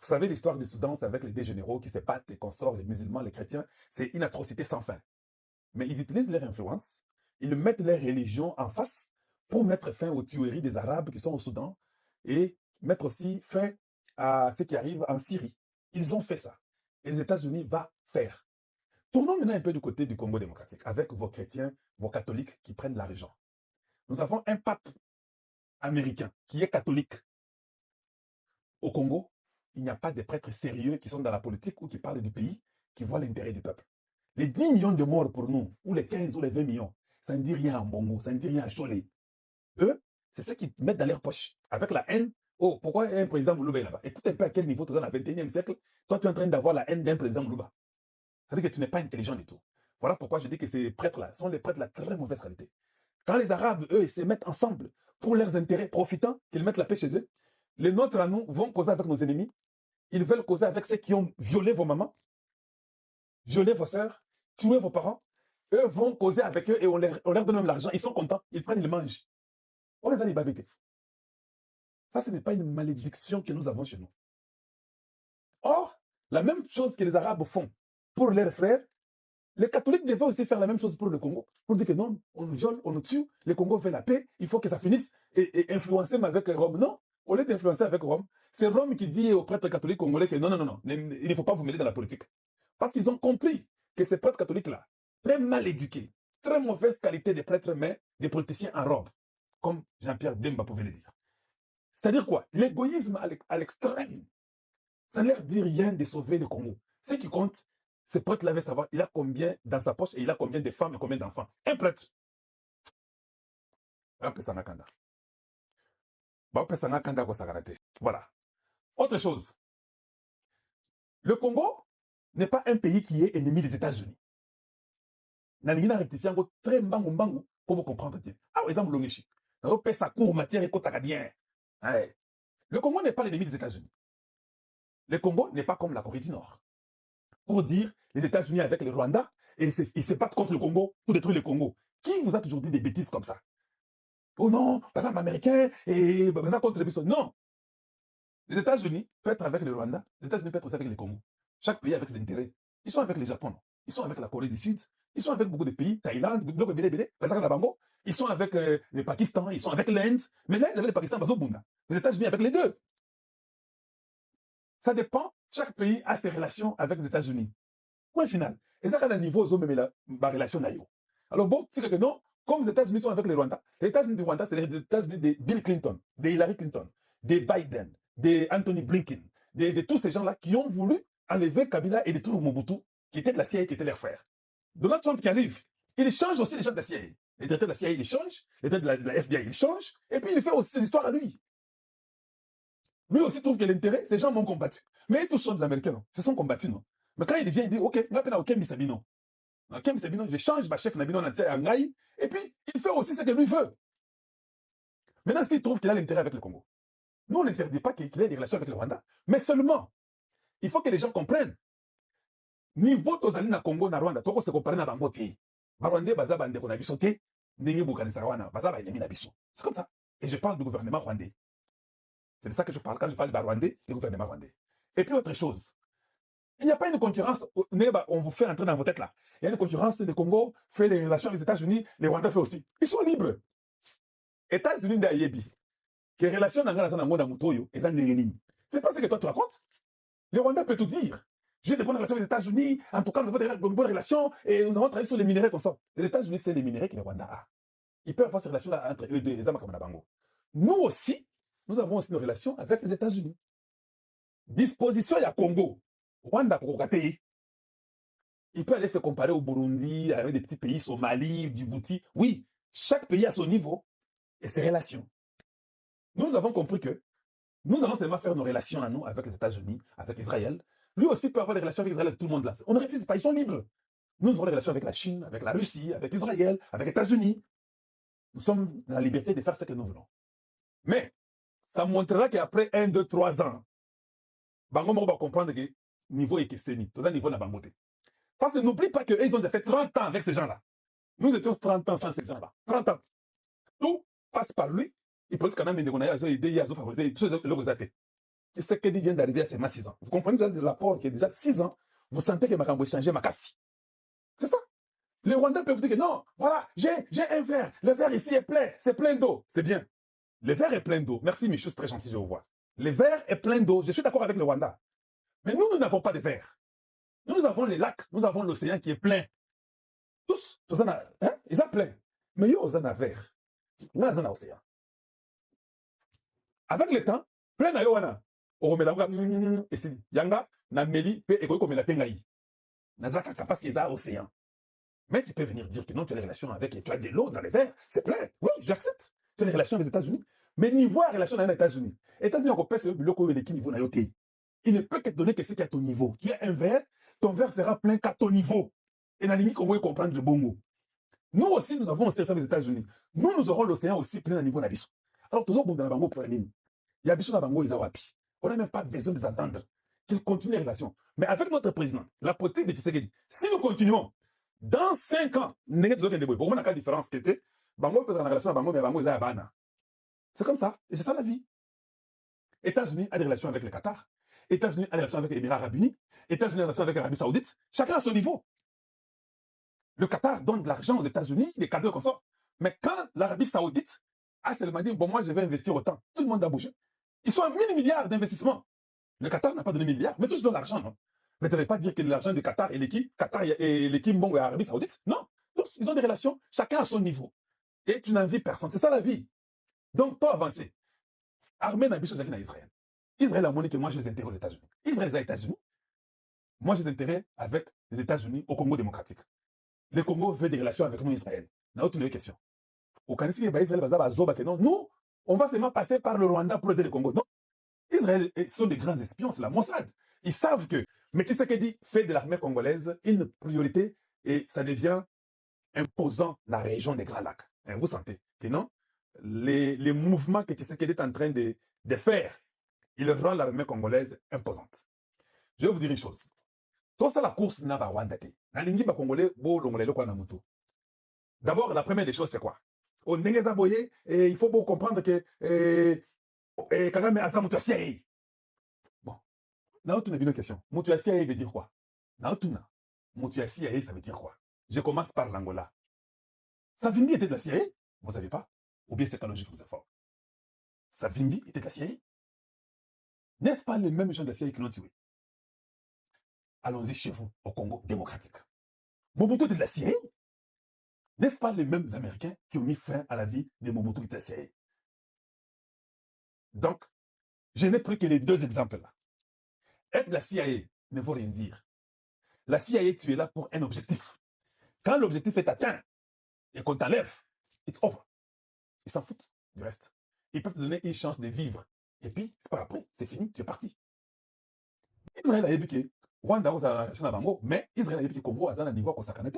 Vous savez, l'histoire du Soudan, c'est avec les deux généraux qui se battent, les consorts, les musulmans, les chrétiens. C'est une atrocité sans fin. Mais ils utilisent leur influence, ils mettent leur religion en face pour mettre fin aux tueries des Arabes qui sont au Soudan et mettre aussi fin à ce qui arrive en Syrie. Ils ont fait ça. Et les États-Unis vont faire. Tournons maintenant un peu du côté du Congo démocratique, avec vos chrétiens, vos catholiques qui prennent l'argent. Nous avons un pape américain qui est catholique. Au Congo, il n'y a pas de prêtres sérieux qui sont dans la politique ou qui parlent du pays, qui voient l'intérêt du peuple. Les 10 millions de morts pour nous, ou les 15 ou les 20 millions, ça ne dit rien à Bongo, ça ne dit rien à Cholet. Eux, c'est ce qu'ils mettent dans leur poche, avec la haine. Oh, pourquoi un président Moulouba est là-bas? Écoute un peu à quel niveau tu es dans le 21e siècle. Toi, tu es en train d'avoir la haine d'un président Moulouba. Ça veut dire que tu n'es pas intelligent du tout. Voilà pourquoi je dis que ces prêtres-là sont des prêtres de la très mauvaise qualité. Quand les Arabes, eux, ils se mettent ensemble pour leurs intérêts, profitant qu'ils mettent la paix chez eux, les nôtres à nous vont causer avec nos ennemis. Ils veulent causer avec ceux qui ont violé vos mamans, violé vos sœurs, tué vos parents. Eux vont causer avec eux et on leur donne même l'argent. Ils sont contents, ils prennent, ils mangent. On les a les babétés. Ça, ce n'est pas une malédiction que nous avons chez nous. Or, la même chose que les Arabes font pour leurs frères, les catholiques devaient aussi faire la même chose pour le Congo. Pour dire que non, on nous viole, on nous tue, le Congo fait la paix, il faut que ça finisse et influencer avec Rome. Non, au lieu d'influencer avec Rome, c'est Rome qui dit aux prêtres catholiques congolais que non, non, non, non, il ne faut pas vous mêler dans la politique. Parce qu'ils ont compris que ces prêtres catholiques-là, très mal éduqués, très mauvaise qualité de prêtres, mais des politiciens en robe, comme Jean-Pierre Bemba pouvait le dire. C'est-à-dire quoi? L'égoïsme à l'extrême. Ça ne leur dit rien de sauver le Congo. Ce qui compte, ce prêtre-là veut savoir, il a combien dans sa poche et il a combien de femmes et combien d'enfants. Un prêtre. Voilà. Autre chose. Le Congo n'est pas un pays qui est ennemi des États-Unis. Nalingina rectifie encore très mbangu mbangu pour vous comprendre bien. Ah, exemple, l'ongeshi. Sa cour matière et cotakadien. Le Congo n'est pas l'ennemi des États-Unis. Le Congo n'est pas comme la Corée du Nord. Pour dire les États-Unis avec le Rwanda et ils se battent contre le Congo pour détruire le Congo. Qui vous a toujours dit des bêtises comme ça? Oh non, par exemple, américain et par exemple contre les bisons. Non. Les États-Unis peuvent être avec le Rwanda, les États-Unis peuvent être aussi avec le Congo. Chaque pays avec ses intérêts. Ils sont avec le Japon, non? Ils sont avec la Corée du Sud, ils sont avec beaucoup de pays, Thaïlande, ils sont avec le Pakistan, ils sont avec l'Inde, mais l'Inde avec le Pakistan, les États-Unis avec les deux. Ça dépend, chaque pays a ses relations avec les États-Unis. Point final. Et ça, quand à niveau, ils ont même la relation naïo. Alors bon, c'est que non, comme les États-Unis sont avec le Rwanda, les États-Unis du Rwanda, c'est les États-Unis de Bill Clinton, de Hillary Clinton, de Biden, de Anthony Blinken, de tous ces gens-là qui ont voulu enlever Kabila et détruire Mobutu, qui était de la CIA, qui était leur frère. Donald Trump qui arrive, il change aussi les gens de la CIA. Les directeurs de la CIA, il change, les directeurs de la FBI, il change, et puis il fait aussi ses histoires à lui. Lui aussi trouve que l'intérêt, ces gens m'ont combattu. Mais ils tous sont des Américains, non? Se sont combattus, non? Mais quand il vient, il dit, ok, Misabino. Misabino, je change ma chef Nabino Ngaï, et puis il fait aussi ce que lui veut. Maintenant, s'il trouve qu'il a l'intérêt avec le Congo, nous, on n'interdit pas qu'il ait des relations avec le Rwanda, mais seulement, il faut que les gens comprennent. Niveau tozali na Congo na Rwanda, toko se comparer na bango te. Barwandais baza bandeko na biso te, ndenge bukanisa wana, baza ba ennemi na biso. C'est comme ça. Et je parle du gouvernement rwandais. C'est de ça que je parle quand je parle de Rwandais, le gouvernement rwandais. Et puis autre chose, il n'y a pas une concurrence, on vous fait entrer dans vos têtes là. Il y a une concurrence, le Congo fait les relations avec les États-Unis, les Rwandais fait aussi. Ils sont libres. États-Unis d'Ayebi, que relation n'angana sa nango na mutoyo, et ça n'est c'est pas ce que toi tu racontes. Le Rwanda peut tout dire. J'ai des bonnes relations avec les États-Unis, en tout cas, nous avons des bonnes relations, et nous avons travaillé sur les minéraux comme ça. Les États-Unis, c'est les minéraux que le Rwanda a. Ils peuvent avoir ces relations-là entre eux deux, les Amakamanabangos. Nous aussi, nous avons aussi nos relations avec les États-Unis. Disposition à Congo. Rwanda pour il peut aller se comparer au Burundi, avec des petits pays, Somalie, Djibouti. Oui, chaque pays a son niveau et ses relations. Nous avons compris que nous allons seulement faire nos relations à nous avec les États-Unis, avec Israël. Lui aussi peut avoir des relations avec Israël, avec tout le monde là. On ne refuse pas, ils sont libres. Nous avons des relations avec la Chine, avec la Russie, avec Israël, avec les États-Unis. Nous sommes dans la liberté de faire ce que nous voulons. Mais ça montrera qu'après 1, 2, 3 ans, Bango va comprendre que niveau est question, tout un niveau n'a pas monté. Parce que n'oublie pas qu'ils ont déjà fait 30 ans avec ces gens-là. Nous étions 30 ans sans ces gens-là. 30 ans. Tout passe par lui. Il peut quand même aider à favoriser tout ce que l'on a fait. Tshisekedi vient d'arriver à seulement 6 ans. Vous comprenez déjà de l'apport qui est déjà 6 ans. Vous sentez que Makambo a changé ma casse. C'est ça. Les Rwandais peuvent dire que non, voilà, j'ai un verre. Le verre ici est plein. C'est plein d'eau. C'est bien. Le verre est plein d'eau. Merci, Michou, c'est très gentil, je vous vois. Le verre est plein d'eau. Je suis d'accord avec le Rwanda. Mais nous n'avons pas de verre. Nous avons les lacs. Nous avons l'océan qui est plein. Tous, hein, ils ont plein. Mais ils ont un verre. Nous avons un océan. Avec le temps, plein na yowana. Oromela et si yanga na meli pe eko comme la tengai. Nazaka parce qu'ils ont océan. Mais tu peux venir dire que non, tu as des relations avec et tu as de l'eau dans les verres, c'est plein. Oui, j'accepte. Tu as des relations avec les États-Unis. Mais niveau à relation avec les États-Unis. Les États-Unis ont coupé ce bloc de qui niveau na yoté. Il ne peut que te donner que ce qui est à ton niveau. Tu as un verre, ton verre sera plein qu'à ton niveau. Et la limite, qu'on va comprendre le bon mot. Nous aussi, nous avons aussi les États-Unis. Nous aurons l'océan aussi plein à niveau d'Abysso. Alors, tous les gens dans la bango pour la ligne. Il y a Abysso dans la bango, ils ont wapi. On n'a même pas besoin de les entendre. Qu'ils continuent les relations. Mais avec notre président, la politique de Tshisekedi, si nous continuons, dans 5 ans, nous avons pour moi, la différence qui était, bango peut être en relation avec bango, mais bango, ils ont bana. C'est comme ça. Et c'est ça la vie. États-Unis a des relations avec le Qatar. États-Unis a des relations avec les Émirats Arabes Unis. États-Unis a des relations avec l'Arabie Saoudite. Chacun à son niveau. Le Qatar donne de l'argent aux États-Unis, des cadeaux comme ça. Mais quand l'Arabie Saoudite a seulement dit, bon, moi, je vais investir autant, tout le monde a bougé. Ils sont à 1000 milliards d'investissements. Le Qatar n'a pas donné 1000 milliards, mais tous donnent l'argent, non? Mais tu ne veux pas dire que l'argent du Qatar et l'équipe bon, l'Arabie Saoudite? Non. Tous, ils ont des relations, chacun à son niveau. Et tu n'envies personne. C'est ça la vie. Donc, toi, avancer. Armée n'a pas chose à Israël. Israël a monnaie que moi, je les intérêts aux États-Unis. Israël les États-Unis. Moi, j'ai des intérêts avec les États-Unis au Congo démocratique. Le Congo veut des relations avec nous, Israël. On a autre question. Au Canada, Israël, non, nous, on va seulement passer par le Rwanda pour aider le Congo. Non. Israël sont des grands espions, c'est la Mossad. Ils savent que mais Tshisekedi fait de l'armée congolaise une priorité et ça devient imposant la région des Grands Lacs. Et vous sentez que non? Les mouvements que Tshisekedi est en train de faire, il rend l'armée congolaise imposante. Je vais vous dire une chose. Tout ça, la course n'a pas Rwanda. D'abord, la première des choses, c'est quoi? Au Nengezaboye, il faut comprendre que Kagame a ça, Moutiassiaï. Bon, là, tu as une question. Moutiassiaï veut dire quoi? Moutiassiaï, ça veut dire quoi? Je commence par l'Angola. Savimbi était de la CIA, vous ne savez pas? Ou bien c'est la logique vous informe? Savimbi était de la CIA? N'est-ce pas les mêmes gens de la CIA qui l'ont tué? Allons-y chez vous, au Congo démocratique. Mobutu était de la CIA? N'est-ce pas les mêmes Américains qui ont mis fin à la vie de Mobutu qui était de la CIA? Donc, je n'ai pris que les 2 exemples-là. Être de la CIA ne veut rien dire. La CIA, tu es là pour un objectif. Quand l'objectif est atteint et qu'on t'enlève, it's over. Ils s'en foutent du reste. Ils peuvent te donner une chance de vivre. Et puis, c'est pas après, c'est fini, tu es parti. Israël a éduqué. Rwanda a une relation à Bango, mais Israël a éduqué Congo à un niveau qu'on s'accorde.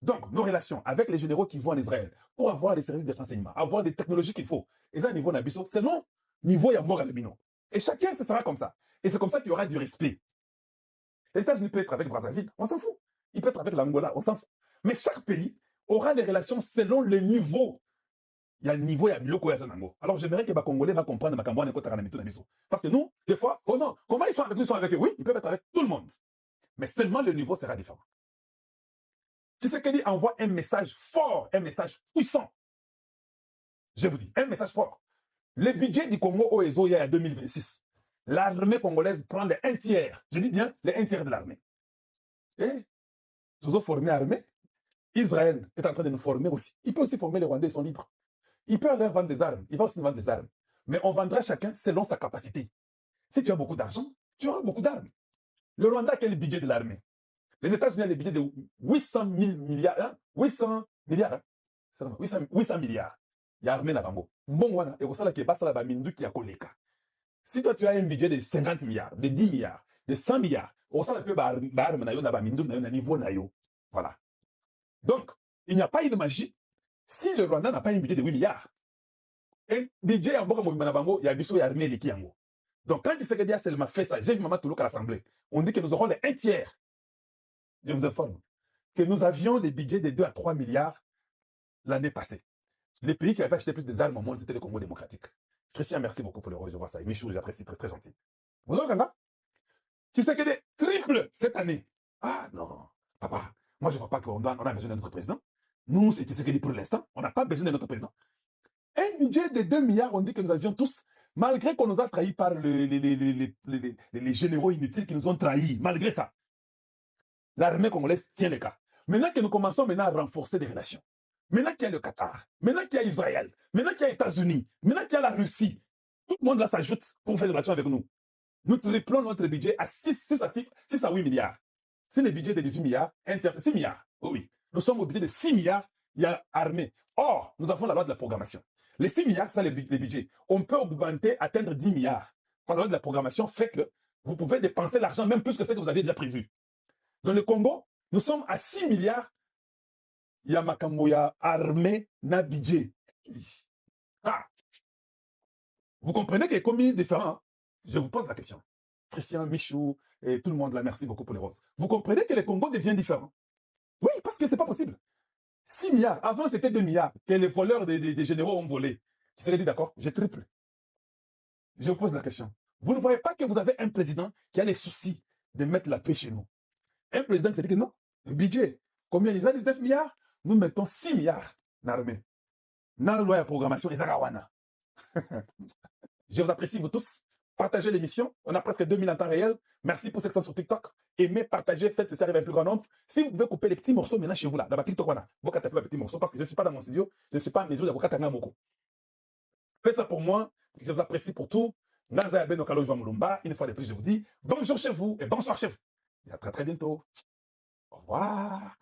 Donc, nos relations avec les généraux qui vont en Israël pour avoir des services de renseignement, avoir des technologies qu'il faut, et ça, niveau Nabiso, c'est non niveau Yamor Alabino. Et chacun, ce sera comme ça. Et c'est comme ça qu'il y aura du respect. Les États-Unis peuvent être avec Brazzaville, on s'en fout. Ils peuvent être avec l'Angola, on s'en fout. Mais chaque pays aura des relations selon le niveau. Il y a un niveau, il y a Biloko, il y a Zanango. Alors j'aimerais que les Congolais va comprendre parce que nous, des fois, oh non, comment ils sont avec nous, ils sont avec eux? Oui, ils peuvent être avec tout le monde. Mais seulement le niveau sera différent. Tshisekedi envoie un message fort, un message puissant. Je vous dis, un message fort. Le budget du Congo au ESO, il y a 2026. L'armée congolaise prend les 1/3. Je dis bien les 1/3 de l'armée. Et nous avons formé l'armée. Israël est en train de nous former aussi. Il peut aussi former les Rwandais, ils sont libres. Il peut leur vendre des armes. Il va aussi nous vendre des armes. Mais on vendra chacun selon sa capacité. Si tu as beaucoup d'argent, tu auras beaucoup d'armes. Le Rwanda, quel est le budget de l'armée? Les États-Unis ont le budget de 800 000 milliards. Hein? 800 milliards. Hein? 800 milliards. Il y a armée dans Bango. Bon, et ça, qui passe là, qui a koleka. Si toi, tu as un budget de 50 milliards, de 10 milliards, de 100 milliards, on sait que voilà. Donc, il n'y a pas eu de magie si le Rwanda n'a pas un budget de 8 milliards. Et budget en Bango, il y a des armées qui ont. Donc, quand Tshisekedi a seulement fait ça, j'ai vu Maman Toulouk à l'Assemblée, on dit que nous aurons les 1/3. Je vous informe que nous avions les budgets de 2 à 3 milliards l'année passée. Les pays qui avaient acheté plus des armes au monde, c'était le Congo démocratique. Christian, merci beaucoup pour le rôle, je vois ça. Et Michou, j'apprécie, très, très gentil. Vous avez regardé? Qui sait que des triple cette année? Ah non, papa, moi je ne crois pas qu'on a besoin de notre président. Nous, c'est Tshisekedi pour l'instant. On n'a pas besoin de notre président. Un budget de 2 milliards, on dit que nous avions tous, malgré qu'on nous a trahis par les généraux inutiles qui nous ont trahis, malgré ça, l'armée congolaise tient le cas. Maintenant que nous commençons maintenant à renforcer des relations, maintenant qu'il y a le Qatar, maintenant qu'il y a Israël, maintenant qu'il y a les États-Unis, maintenant qu'il y a la Russie, tout le monde là s'ajoute pour faire des relations avec nous. Nous triplons notre budget à 6 à 8 milliards. C'est le budget de 18 milliards, un tiers, c'est 6 milliards. Oh oui, nous sommes au budget de 6 milliards, il y a armée. Or, nous avons la loi de la programmation. Les 6 milliards, c'est les budgets. On peut augmenter, atteindre 10 milliards. Par la loi de la programmation fait que vous pouvez dépenser l'argent même plus que ce que vous aviez déjà prévu. Dans le Congo, nous sommes à 6 milliards. Il y a Makamoya, armée, na budget. Ah. Vous comprenez qu'il y a combien différents? Hein? Je vous pose la question. Christian, Michou et tout le monde là, merci beaucoup pour les roses. Vous comprenez que le Congo devient différent? Oui, parce que ce n'est pas possible. 6 milliards. Avant, c'était 2 milliards que les voleurs des généraux ont volé. Qui serait dit d'accord? J'ai triple. Je vous pose la question. Vous ne voyez pas que vous avez un président qui a les soucis de mettre la paix chez nous? Un président qui dit que non, le budget, combien? Ils ont 19 milliards? Nous mettons 6 milliards dans l'armée. Dans la loi de programmation, ils ont Je vous apprécie, vous tous. Partagez l'émission. On a presque 2000 en temps réel. Merci pour ceux qui sont sur TikTok. Aimez, partagez, faites que ça arrive à un plus grand nombre. Si vous pouvez couper les petits morceaux maintenant chez vous, là, dans ma TikTok, voilà. Vous pouvez taper les petits morceaux parce que je ne suis pas dans mon studio. Je ne suis pas à mesure de vous Moko. Faites ça pour moi. Je vous apprécie pour tout. Naza Ben Okalo Joa Mulumba. Une fois de plus, je vous dis bonjour chez vous et bonsoir chez vous. Et à très très bientôt. Au revoir.